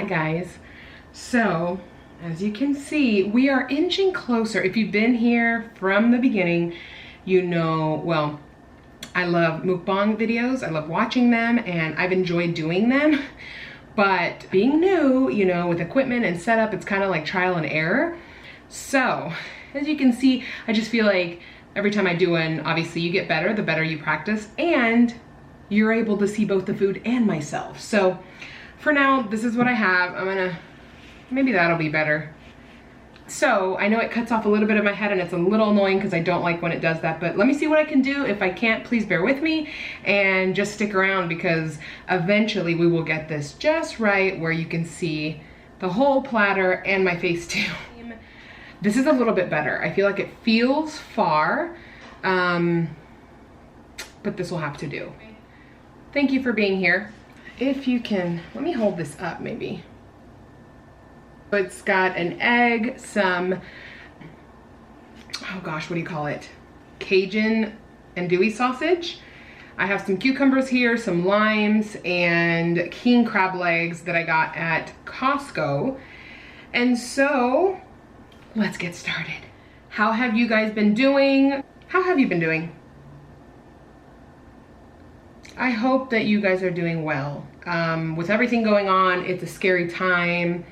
guys. So as you can see, we are inching closer. If you've been here from the beginning, you know, well, I love mukbang videos. I love watching them and I've enjoyed doing them. But being new, you know, with equipment and setup, it's kind of like trial and error. So as you can see, I just feel like every time I do one, obviously you get better, the better you practice, and you're able to see both the food and myself. So for now, this is what I have. Maybe that'll be better. So I know it cuts off a little bit of my head and it's a little annoying because I don't like when it does that, but let me see what I can do. If I can't, please bear with me and just stick around because eventually we will get this just right where you can see the whole platter and my face too. This is a little bit better. I feel like it feels far, but this will have to do. Thank you for being here. If you can, let me hold this up maybe. It's got an egg, some, oh gosh, what do you call it? Cajun andouille sausage. I have some cucumbers here, some limes, and king crab legs that I got at Costco. And so, let's get started. How have you guys been doing? How have you been doing? I hope that you guys are doing well. With everything going on, it's a scary time.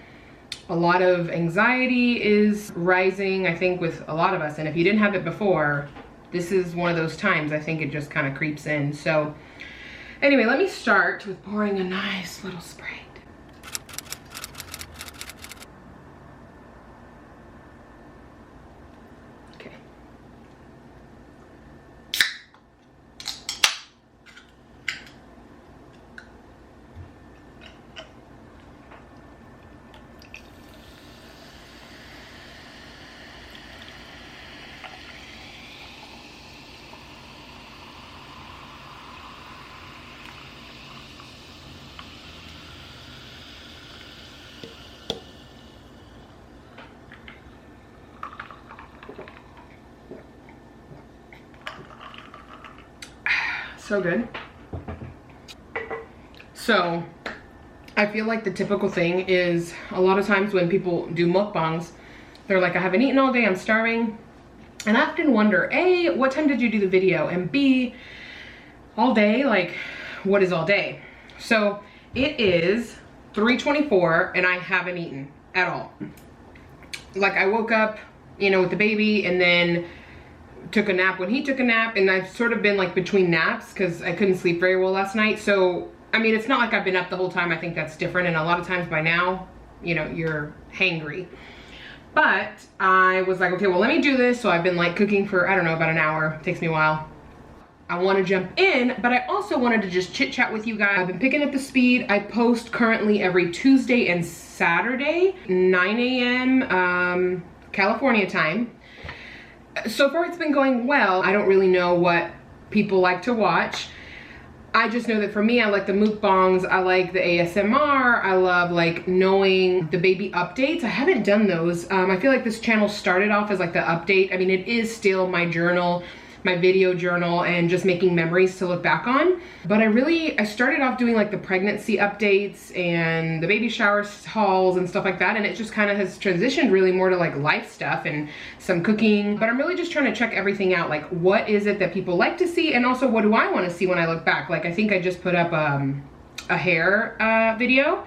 A lot of anxiety is rising, I think, with a lot of us. And if you didn't have it before, this is one of those times. I think it just kind of creeps in. So anyway, let me start with pouring a nice little Sprite. Okay. So good. So I feel like the typical thing is a lot of times when people do mukbangs, they're like, I haven't eaten all day, I'm starving. And I often wonder, A, what time did you do the video? And B, all day, like what is all day? So it is 3:24 and I haven't eaten at all. Like I woke up, you know, with the baby and then took a nap when he took a nap, and I've sort of been like between naps because I couldn't sleep very well last night. So I mean, it's not like I've been up the whole time. I think that's different, and a lot of times by now, you know, you're hangry. But I was like, okay, well, let me do this. So I've been like cooking for, I don't know, about an hour. It takes me a while. I want to jump in, but I also wanted to just chit chat with you guys. I've been picking up the speed. I post currently every Tuesday and Saturday, 9 a.m. California time. So far it's been going well. I don't really know what people like to watch. I just know that for me, I like the mukbangs, I like the ASMR, I love like knowing the baby updates. I haven't done those. I feel like this channel started off as like the update. I mean, it is still my journal, my video journal, and just making memories to look back on. But I started off doing like the pregnancy updates and the baby shower hauls and stuff like that, and it just kind of has transitioned really more to like life stuff and some cooking. But I'm really just trying to check everything out, like what is it that people like to see, and also what do I want to see when I look back. Like I think I just put up a hair video,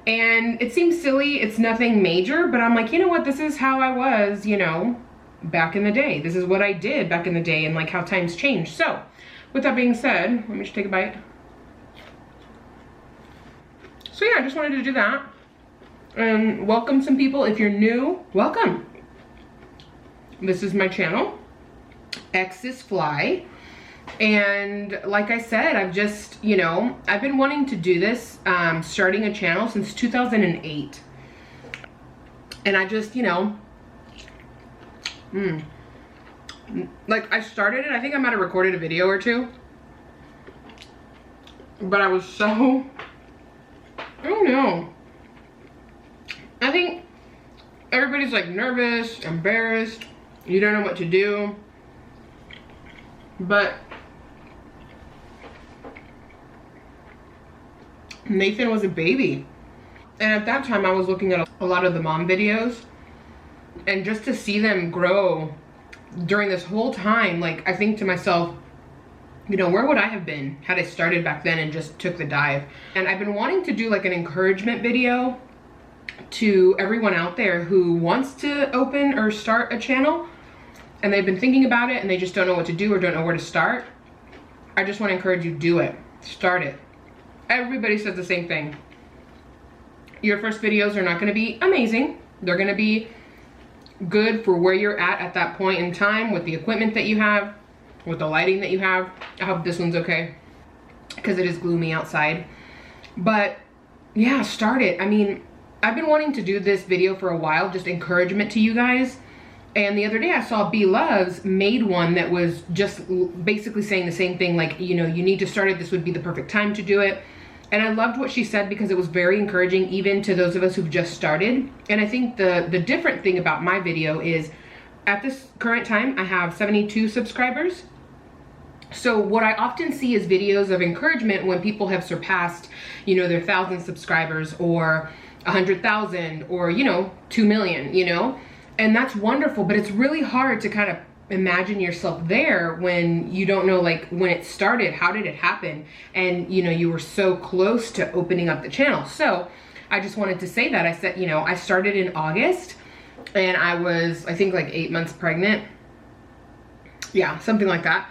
and it seems silly, it's nothing major, but I'm like, you know what, this is how I was, you know, back in the day. This is what I did back in the day, and like how times change. So with that being said, let me just take a bite. So yeah, I just wanted to do that and welcome some people. If you're new, welcome. This is my channel, X is Fly. And like I said, I've just, you know, I've been wanting to do this, starting a channel since 2008. And I just, you know, like I started it, I think I might have recorded a video or two, but I was so, I don't know, I think everybody's like nervous, embarrassed, you don't know what to do, but Nathan was a baby. And at that time I was looking at a lot of the mom videos, and just to see them grow during this whole time, like I think to myself, you know, where would I have been had I started back then and just took the dive? And I've been wanting to do like an encouragement video to everyone out there who wants to open or start a channel, and they've been thinking about it and they just don't know what to do or don't know where to start. I just want to encourage you, do it, start it. Everybody says the same thing. Your first videos are not going to be amazing. They're going to be good for where you're at that point in time, with the equipment that you have, with the lighting that you have. I hope this one's okay because it is gloomy outside. But yeah, start it. I mean, I've been wanting to do this video for a while, just encouragement to you guys. And the other day I saw B Loves made one that was just basically saying the same thing, like, you know, you need to start it, this would be the perfect time to do it. And I loved what she said because it was very encouraging even to those of us who've just started. And I think the different thing about my video is at this current time I have 72 subscribers. So what I often see is videos of encouragement when people have surpassed, you know, their 1,000 subscribers or 100,000 or, you know, 2 million, you know, and that's wonderful. But it's really hard to kind of imagine yourself there when you don't know, like, when it started, how did it happen? And, you know, you were so close to opening up the channel. So I just wanted to say that. I said, you know, I started in August and I was, I think, like 8 months pregnant. Yeah, something like that.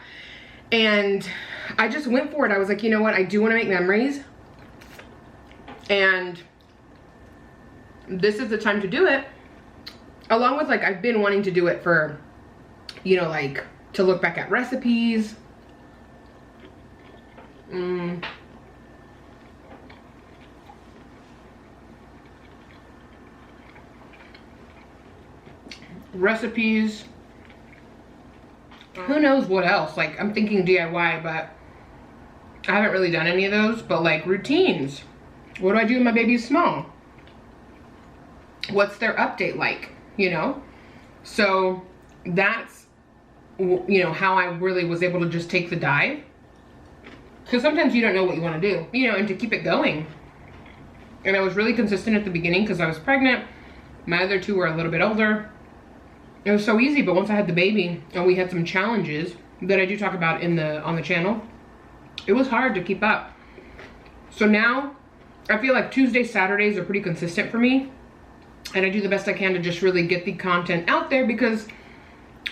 And I just went for it. I was like, you know what? I do want to make memories. And this is the time to do it. Along with, like, I've been wanting to do it for, you know, like, to look back at recipes. Recipes. Who knows what else? Like, I'm thinking DIY, but I haven't really done any of those. But, like, routines. What do I do when my baby's small? What's their update like? You know? So that's, you know, how I really was able to just take the dive. Because sometimes you don't know what you want to do, you know, and to keep it going. And I was really consistent at the beginning because I was pregnant. My other two were a little bit older. It was so easy, but once I had the baby and we had some challenges that I do talk about on the channel, it was hard to keep up. So now I feel like Tuesdays, Saturdays are pretty consistent for me. And I do the best I can to just really get the content out there, because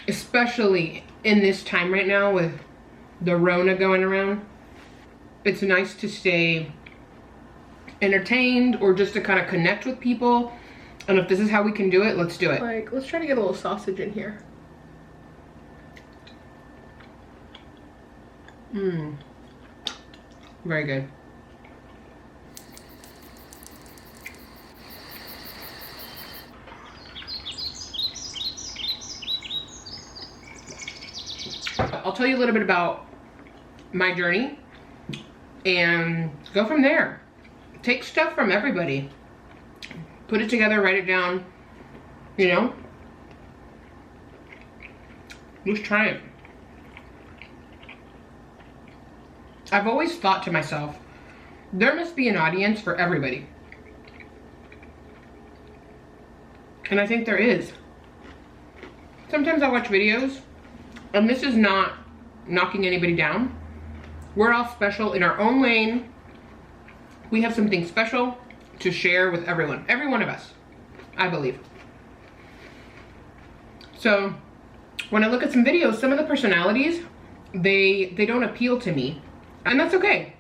especially in this time right now with the Rona going around, it's nice to stay entertained or just to kind of connect with people. And if this is how we can do it, let's do it. Like, let's try to get a little sausage in here. Very good. I'll tell you a little bit about my journey and go from there. Take stuff from everybody. Put it together, write it down, you know? Let's try it. I've always thought to myself, there must be an audience for everybody. And I think there is. Sometimes I watch videos, and this is not knocking anybody down. We're all special in our own lane. We have something special to share with everyone. Every one of us, I believe. So when I look at some videos, some of the personalities, they don't appeal to me. And that's okay.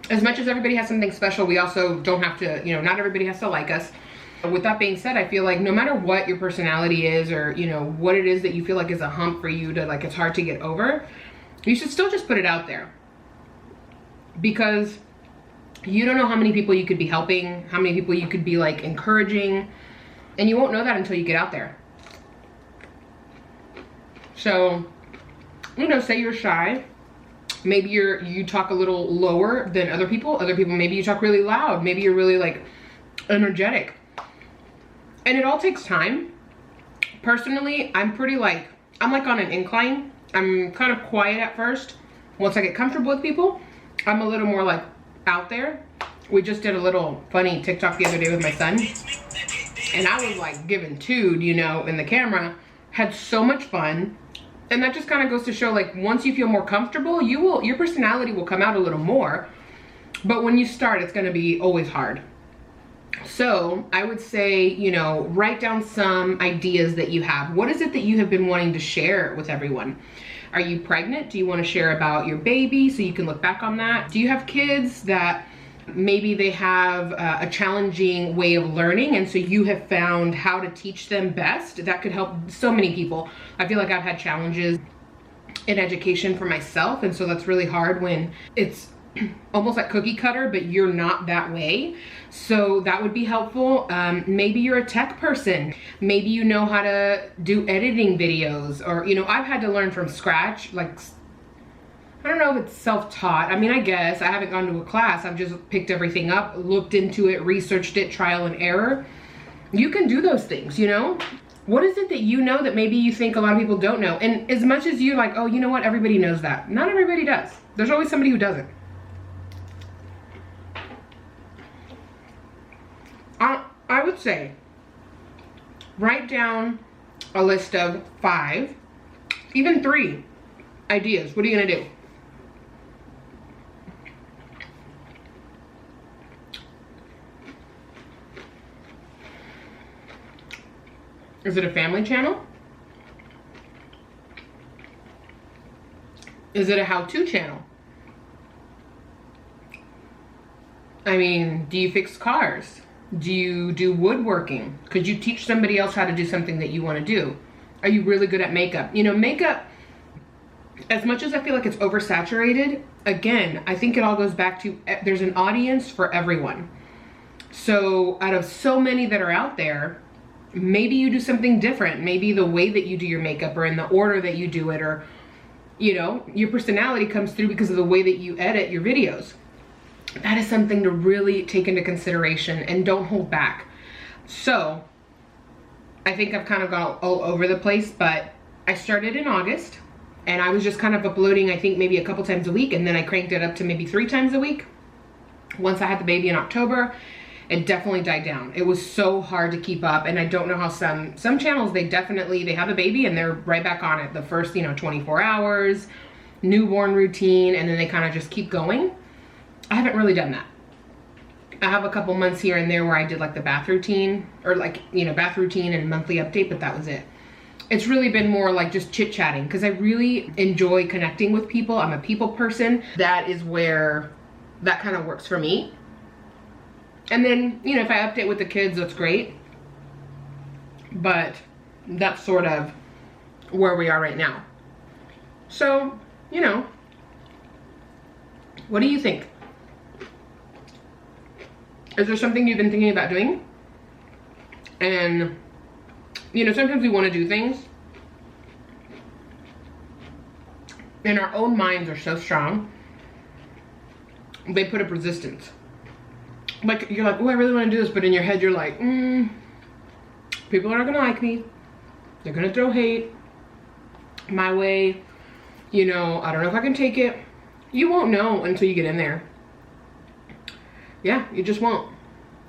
As much as everybody has something special, we also don't have to, you know, not everybody has to like us. With that being said, I feel like no matter what your personality is, or, you know, what it is that you feel like is a hump for you to, like, it's hard to get over, you should still just put it out there. Because you don't know how many people you could be helping, how many people you could be, like, encouraging, and you won't know that until you get out there. So, you know, say you're shy. Maybe you talk a little lower than other people. Other people, maybe you talk really loud. Maybe you're really, like, energetic. And it all takes time. Personally, I'm pretty, like, I'm like on an incline. I'm kind of quiet at first. Once I get comfortable with people, I'm a little more, like, out there. We just did a little funny TikTok the other day with my son. And I was like giving tude, you know, in the camera. Had so much fun. And that just kind of goes to show, like, once you feel more comfortable, your personality will come out a little more. But when you start, it's gonna be always hard. So I would say, you know, write down some ideas that you have. What is it that you have been wanting to share with everyone? Are you pregnant? Do you want to share about your baby so you can look back on that? Do you have kids that maybe they have a challenging way of learning, and so you have found how to teach them best? That could help so many people. I feel like I've had challenges in education for myself, and so that's really hard when it's almost like cookie cutter, but you're not that way. So that would be helpful. Maybe you're a tech person. Maybe you know how to do editing videos, or, you know, I've had to learn from scratch. Like, I don't know if it's self-taught. I mean, I guess I haven't gone to a class. I've just picked everything up, looked into it, researched it, trial and error. You can do those things, you know? What is it that you know that maybe you think a lot of people don't know? And as much as you're like, oh, you know what, everybody knows that. Not everybody does. There's always somebody who doesn't. I would say, write down a list of 5, even 3 ideas. What are you gonna do? Is it a family channel? Is it a how-to channel? I mean, do you fix cars? Do you do woodworking? Could you teach somebody else how to do something that you want to do? Are you really good at makeup? You know, makeup, as much as I feel like it's oversaturated, again, I think it all goes back to there's an audience for everyone. So out of so many that are out there, maybe you do something different. Maybe the way that you do your makeup, or in the order that you do it, or, you know, your personality comes through because of the way that you edit your videos. That is something to really take into consideration, and don't hold back. So I think I've kind of gone all over the place, but I started in August, and I was just kind of uploading, I think maybe a couple times a week, and then I cranked it up to maybe 3 times a week. Once I had the baby in October, it definitely died down. It was so hard to keep up, and I don't know how some channels, they have a baby and they're right back on it the first, you know, 24 hours, newborn routine, and then they kind of just keep going. I haven't really done that. I have a couple months here and there where I did like the bath routine, or like, you know, bath routine and monthly update, but that was it. It's really been more like just chit chatting, because I really enjoy connecting with people. I'm a people person. That is where that kind of works for me. And then, you know, if I update with the kids, that's great. But that's sort of where we are right now. So, you know, what do you think? Is there something you've been thinking about doing? And, you know, sometimes we want to do things, and our own minds are so strong, they put up resistance. Like, you're like, oh, I really want to do this, but in your head you're like, people aren't gonna like me. They're gonna throw hate my way. You know, I don't know if I can take it. You won't know until you get in there. Yeah, you just won't.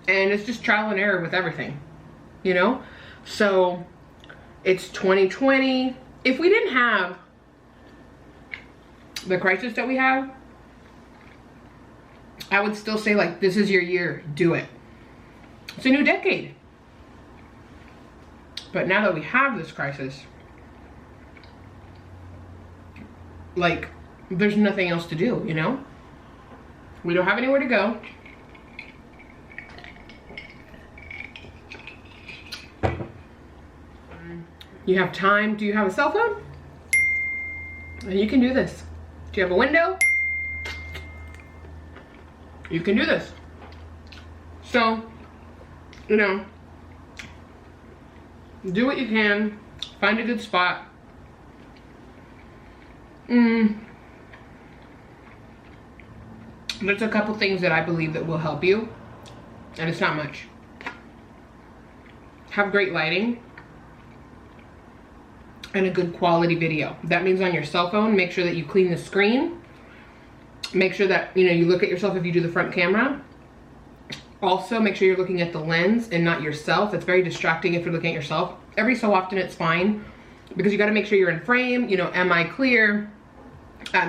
And it's just trial and error with everything, you know? So it's 2020. If we didn't have the crisis that we have, I would still say, like, this is your year, do it. It's a new decade. But now that we have this crisis, like, there's nothing else to do, you know? We don't have anywhere to go. You have time. Do you have a cell phone? And you can do this. Do you have a window? You can do this. So, you know, do what you can. Find a good spot. There's a couple things that I believe that will help you, and it's not much. Have great lighting and a good quality video. That means on your cell phone, make sure that you clean the screen. Make sure that, you know, you look at yourself if you do the front camera. Also, make sure you're looking at the lens and not yourself. It's very distracting if you're looking at yourself. Every so often it's fine, because you got to make sure you're in frame. You know, am I clear?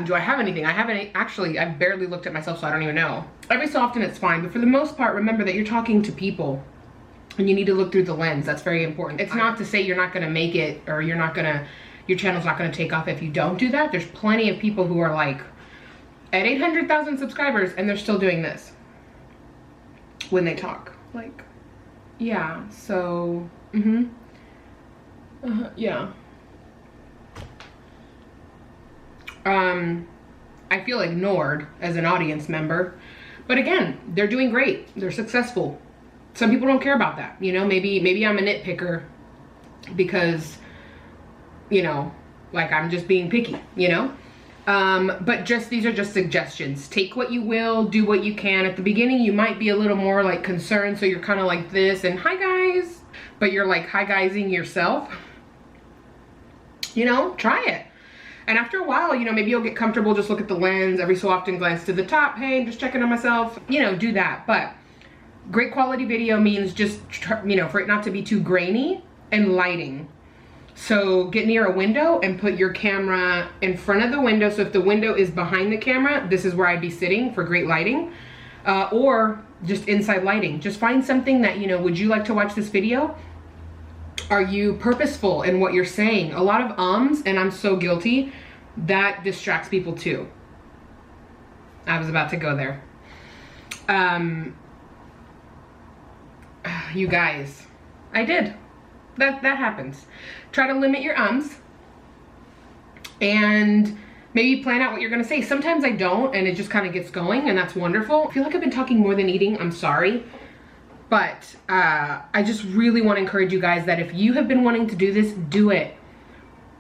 Do I have anything? I haven't actually, I've barely looked at myself, so I don't even know. Every so often it's fine, but for the most part, remember that you're talking to people and you need to look through the lens. That's very important. It's not to say you're not going to make it, or you're not going to, your channel's not going to take off if you don't do that. There's plenty of people who are like at 800,000 subscribers and they're still doing this when they talk. Like, yeah, so, yeah. I feel ignored as an audience member, but again, they're doing great. They're successful. Some people don't care about that. You know, maybe I'm a nitpicker because, you know, like I'm just being picky, you know? But these are just suggestions. Take what you will, do what you can. At the beginning, you might be a little more like concerned. So you're kind of like this and hi guys, but you're like hi guysing yourself. You know, try it. And after a while, you know, maybe you'll get comfortable, just look at the lens, every so often glance to the top. Hey, I'm just checking on myself, you know, do that. But great quality video means just, you know, for it not to be too grainy, and lighting. So get near a window and put your camera in front of the window. So if the window is behind the camera, this is where I'd be sitting for great lighting, or just inside lighting. Just find something that, you know, would you like to watch this video? Are you purposeful in what you're saying? A lot of ums, and I'm so guilty, that distracts people too. I was about to go there. You guys, I did. That happens. Try to limit your ums and maybe plan out what you're gonna say. Sometimes I don't, and it just kind of gets going, and that's wonderful. I feel like I've been talking more than eating, I'm sorry. But I just really want to encourage you guys that if you have been wanting to do this, do it.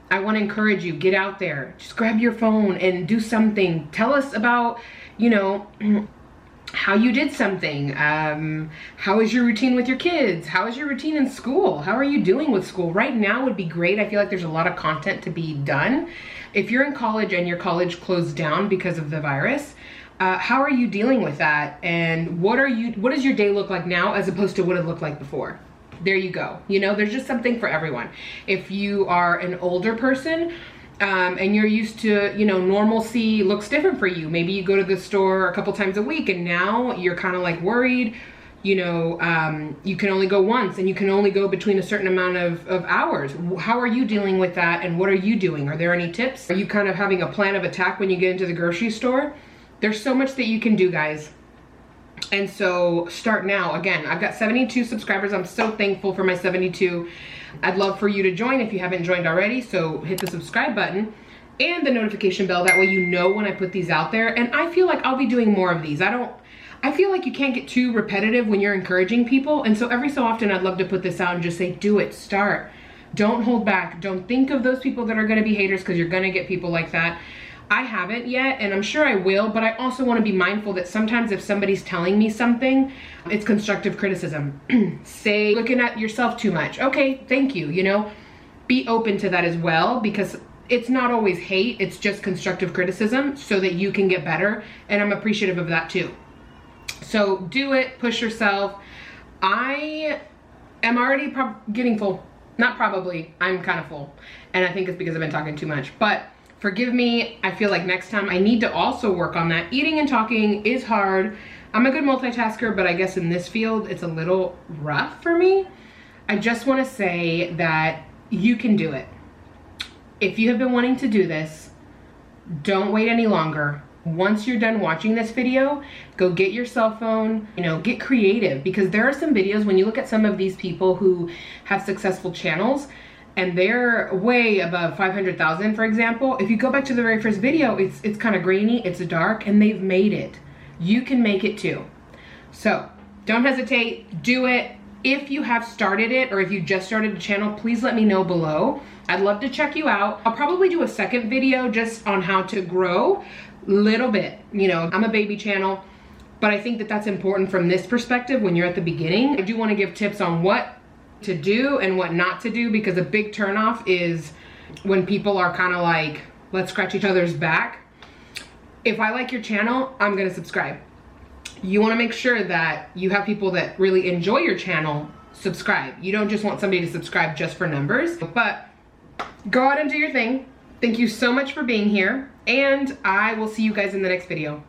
I want to encourage you, get out there, just grab your phone and do something. Tell us about, you know, how you did something. How is your routine with your kids? How is your routine in school? How are you doing with school? Right now would be great. I feel like there's a lot of content to be done. If you're in college and your college closed down because of the virus, how are you dealing with that? And what does your day look like now as opposed to what it looked like before? There you go. You know, there's just something for everyone. If you are an older person, and you're used to, you know, normalcy looks different for you. Maybe you go to the store a couple times a week and now you're kind of like worried, you know, you can only go once and you can only go between a certain amount of hours. How are you dealing with that, and what are you doing? Are there any tips? Are you kind of having a plan of attack when you get into the grocery store? There's so much that you can do, guys. And so start now. Again, I've got 72 subscribers. I'm so thankful for my 72. I'd love for you to join if you haven't joined already. So hit the subscribe button and the notification bell. That way you know when I put these out there. And I feel like I'll be doing more of these. I feel like you can't get too repetitive when you're encouraging people. And so every so often I'd love to put this out and just say, do it, start. Don't hold back. Don't think of those people that are gonna be haters, because you're gonna get people like that. I haven't yet, and I'm sure I will, but I also want to be mindful that sometimes if somebody's telling me something, it's constructive criticism. Say, looking at yourself too much. Okay, thank you, you know? Be open to that as well, because it's not always hate, it's just constructive criticism so that you can get better, and I'm appreciative of that too. So do it, push yourself. I am already getting full. Not probably, I'm kind of full. And I think it's because I've been talking too much, but forgive me. I feel like next time I need to also work on that. Eating and talking is hard. I'm a good multitasker, but I guess in this field, it's a little rough for me. I just want to say that you can do it. If you have been wanting to do this, don't wait any longer. Once you're done watching this video, go get your cell phone, you know, get creative, because there are some videos when you look at some of these people who have successful channels, and they're way above 500,000, for example. If you go back to the very first video, it's kind of grainy, it's dark, and they've made it. You can make it too. So don't hesitate, do it. If you have started it, or if you just started a channel, please let me know below. I'd love to check you out. I'll probably do a second video just on how to grow little bit. You know, I'm a baby channel, but I think that that's important from this perspective when you're at the beginning. I do want to give tips on what to do and what not to do, because a big turnoff is when people are kind of like, let's scratch each other's back. If I like your channel, I'm gonna subscribe. you want to make sure that you have people that really enjoy your channel subscribe. You don't just want somebody to subscribe just for numbers. But go out and do your thing. Thank you so much for being here, and I will see you guys in the next video.